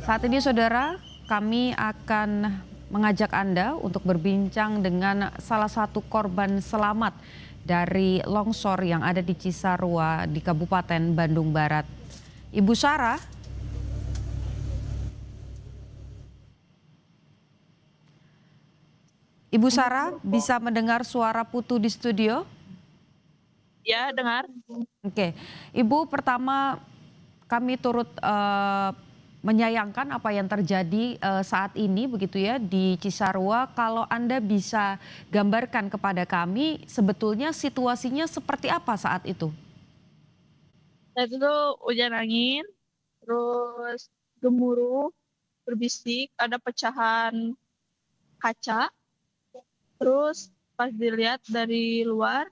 Saat ini saudara, kami akan mengajak Anda untuk berbincang dengan salah satu korban selamat dari longsor yang ada di Cisarua di Kabupaten Bandung Barat. Ibu Sarah, Ibu Sarah bisa mendengar suara Putu di studio? Ya, dengar. Oke, Ibu pertama kami turut menyayangkan apa yang terjadi saat ini begitu ya di Cisarua. Kalau Anda bisa gambarkan kepada kami sebetulnya situasinya seperti apa saat itu? Saat itu hujan angin, terus gemuruh, berbisik, ada pecahan kaca, terus pas dilihat dari luar,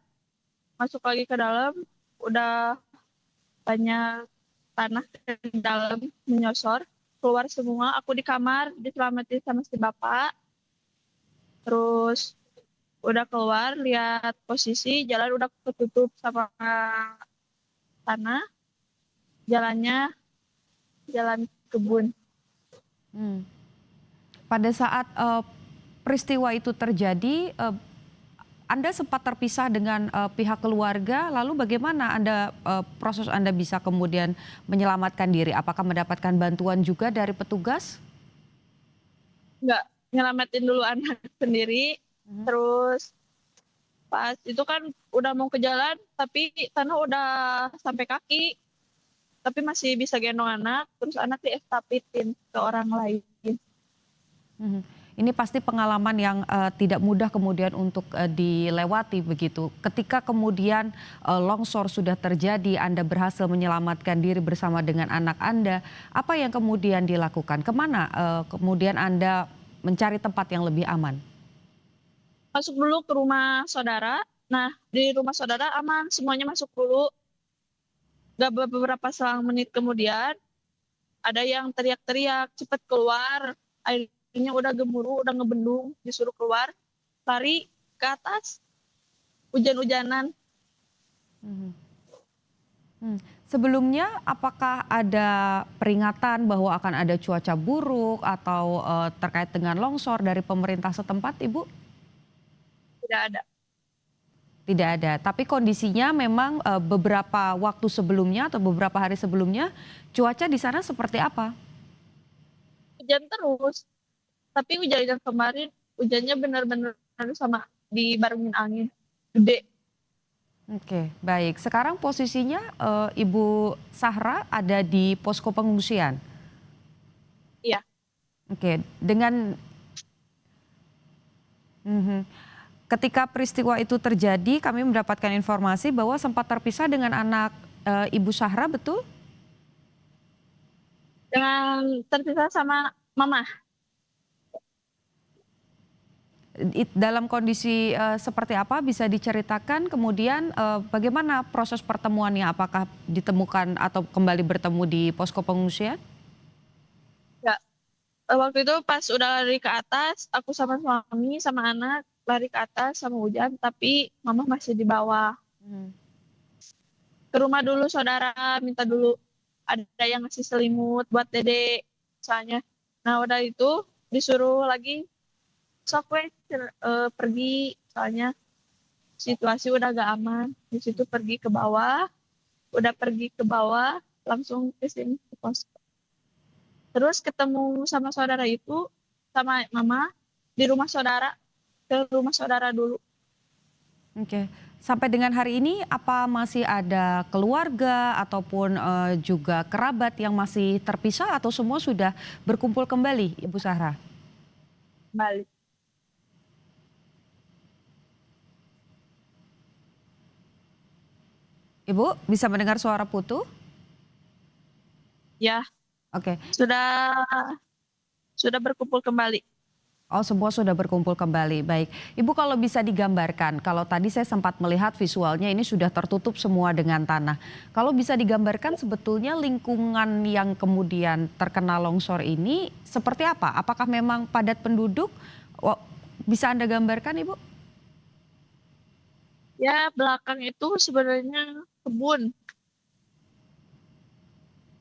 masuk lagi ke dalam, udah banyak tanah ke dalam menyosor, keluar semua, aku di kamar, diselamatin sama si bapak, terus udah keluar, lihat posisi, jalan udah ketutup sama tanah, jalannya jalan kebun. Hmm. Pada saat peristiwa itu terjadi, Anda sempat terpisah dengan pihak keluarga, lalu bagaimana proses Anda bisa kemudian menyelamatkan diri? Apakah mendapatkan bantuan juga dari petugas? Nggak nyelamatin dulu anak sendiri, Mhm. terus pas itu kan udah mau ke jalan, tapi tanah udah sampai kaki, tapi masih bisa gendong anak, terus anak diestapitin ke orang lain. Mhm. Ini pasti pengalaman yang tidak mudah kemudian untuk dilewati begitu. Ketika kemudian longsor sudah terjadi, Anda berhasil menyelamatkan diri bersama dengan anak Anda, apa yang kemudian dilakukan? Kemana kemudian Anda mencari tempat yang lebih aman? Masuk dulu ke rumah saudara, nah di rumah saudara aman, semuanya masuk dulu. Gak beberapa selang menit kemudian, ada yang teriak-teriak, cepet keluar, airnya udah gemuruh, udah ngebendung, disuruh keluar, lari ke atas, hujan-hujanan. Mhm. Hmm. Sebelumnya apakah ada peringatan bahwa akan ada cuaca buruk atau terkait dengan longsor dari pemerintah setempat, Ibu? Tidak ada. Tidak ada, tapi kondisinya memang beberapa waktu sebelumnya atau beberapa hari sebelumnya cuaca di sana seperti apa? Hujan terus, tapi hujan yang kemarin hujannya benar-benar sama dibarengin angin gede. Oke, baik. Sekarang posisinya Ibu Sahra ada di posko pengungsian. Iya. Oke, dengan mhm. Ketika peristiwa itu terjadi, kami mendapatkan informasi bahwa sempat terpisah dengan anak Ibu Sahra, betul? Dengan terpisah sama mama. Dalam kondisi seperti apa bisa diceritakan? Kemudian bagaimana proses pertemuannya? Apakah ditemukan atau kembali bertemu di posko pengungsian? Ya, waktu itu pas udah lari ke atas, aku sama suami sama anak lari ke atas sama hujan, tapi mama masih di bawah. Mhm. Ke rumah dulu saudara, minta dulu ada yang ngasih selimut buat dede soalnya. Nah, udah itu disuruh lagi sok we pergi soalnya situasi udah gak aman. Di situ pergi ke bawah, udah pergi ke bawah, langsung ke sini ke pos. Terus ketemu sama saudara itu, sama mama, di rumah saudara, ke rumah saudara dulu. Oke. Sampai dengan hari ini apa masih ada keluarga ataupun juga kerabat yang masih terpisah atau semua sudah berkumpul kembali, Ibu Sahra? Balik. Ibu bisa mendengar suara Putu? Ya, Oke. sudah sudah berkumpul kembali. Oh, semua sudah berkumpul kembali. Baik. Ibu kalau bisa digambarkan, kalau tadi saya sempat melihat visualnya ini sudah tertutup semua dengan tanah. Kalau bisa digambarkan sebetulnya lingkungan yang kemudian terkena longsor ini seperti apa? Apakah memang padat penduduk? Bisa Anda gambarkan, Ibu? Ya, belakang itu sebenarnya kebun.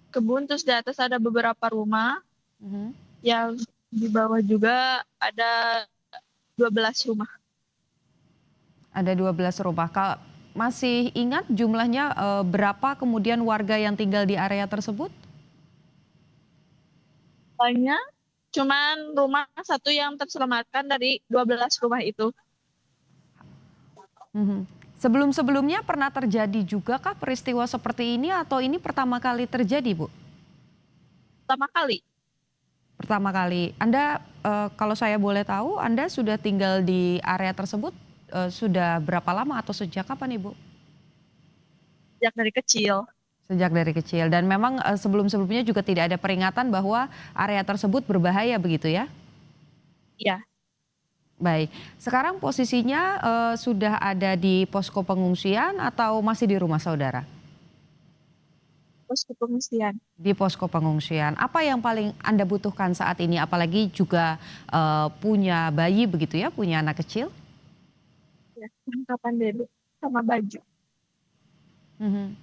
Kebun terus di atas ada beberapa rumah. Mhm. Yang di bawah juga ada 12 rumah. Ada 12 rumah. Masih ingat jumlahnya berapa kemudian warga yang tinggal di area tersebut? Banyak, cuman rumah satu yang terselamatkan dari 12 rumah itu. Mhm. Sebelum-sebelumnya pernah terjadi juga kah peristiwa seperti ini atau ini pertama kali terjadi, Bu? Pertama kali, Pertama kali. Anda, kalau saya boleh tahu, Anda sudah tinggal di area tersebut, sudah berapa lama atau sejak kapan, Ibu? sejak dari kecil. Sejak dari kecil dan memang, sebelum-sebelumnya juga tidak ada peringatan bahwa area tersebut berbahaya begitu ya? Ya, Baik. Sekarang posisinya, sudah ada di posko pengungsian atau masih di rumah saudara? terus ke pengungsian. Di posko pengungsian. Apa yang paling Anda butuhkan saat ini? Apalagi juga, punya bayi begitu ya, punya anak kecil? Ya, perlengkapan bebek sama baju. Mhm.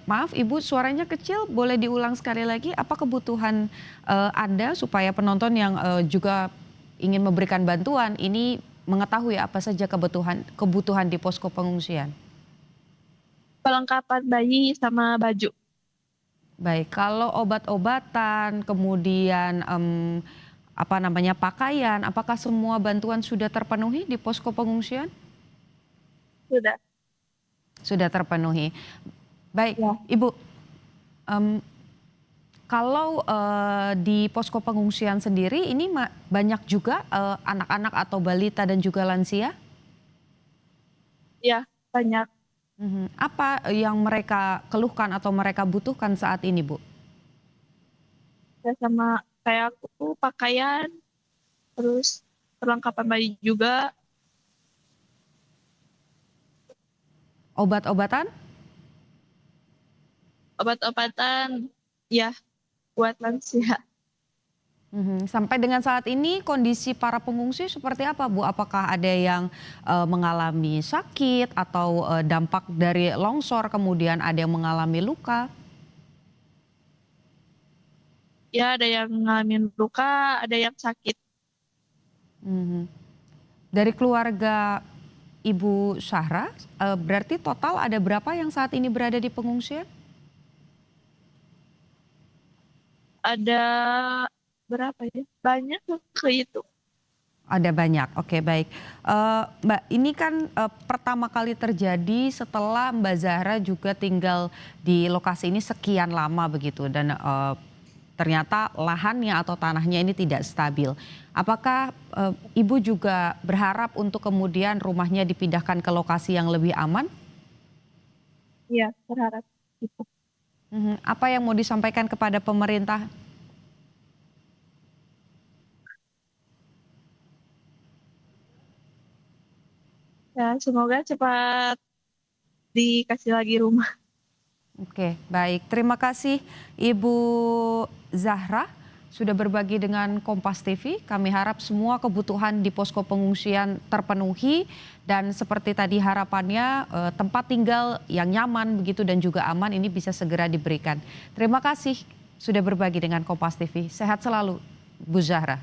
Maaf Ibu suaranya kecil, boleh diulang sekali lagi? Apa kebutuhan, Anda supaya penonton yang, juga ingin memberikan bantuan ini mengetahui apa saja kebutuhan kebutuhan di posko pengungsian? Perlengkapan bayi sama baju. Baik, kalau obat-obatan, kemudian, apa namanya, pakaian, apakah semua bantuan sudah terpenuhi di posko pengungsian? Sudah. Sudah terpenuhi. Baik, Ya, Ibu, mmm, kalau, di posko pengungsian sendiri ini banyak juga, anak-anak atau balita dan juga lansia? ya, banyak. Mhm, apa yang mereka keluhkan atau mereka butuhkan saat ini, Bu? Ya, sama kayak aku pakaian, terus perlengkapan bayi juga, Obat-obatan? obat-obatan, ya, buat lansia. Mhm, sampai dengan saat ini kondisi para pengungsi seperti apa, Bu? Apakah ada yang, mengalami sakit atau, dampak dari longsor, kemudian ada yang mengalami luka? Ya, ada yang ngalamin luka, ada yang sakit. Mhm. Dari keluarga Ibu Syahra, berarti total ada berapa yang saat ini berada di pengungsian? Ada berapa ya? Banyak tuh itu. Ada banyak, oke baik. Mbak, ini kan, pertama kali terjadi setelah Mbak Zahra juga tinggal di lokasi ini sekian lama begitu dan, ternyata lahannya atau tanahnya ini tidak stabil. Apakah, Ibu juga berharap untuk kemudian rumahnya dipindahkan ke lokasi yang lebih aman? Iya, berharap gitu. Mhm, apa yang mau disampaikan kepada pemerintah? Ya, semoga cepat dikasih lagi rumah. Oke, baik. Terima kasih Ibu Zahra sudah berbagi dengan Kompas TV. Kami harap semua kebutuhan di posko pengungsian terpenuhi dan seperti tadi harapannya tempat tinggal yang nyaman begitu dan juga aman ini bisa segera diberikan. Terima kasih sudah berbagi dengan Kompas TV. Sehat selalu, Bu Zahra.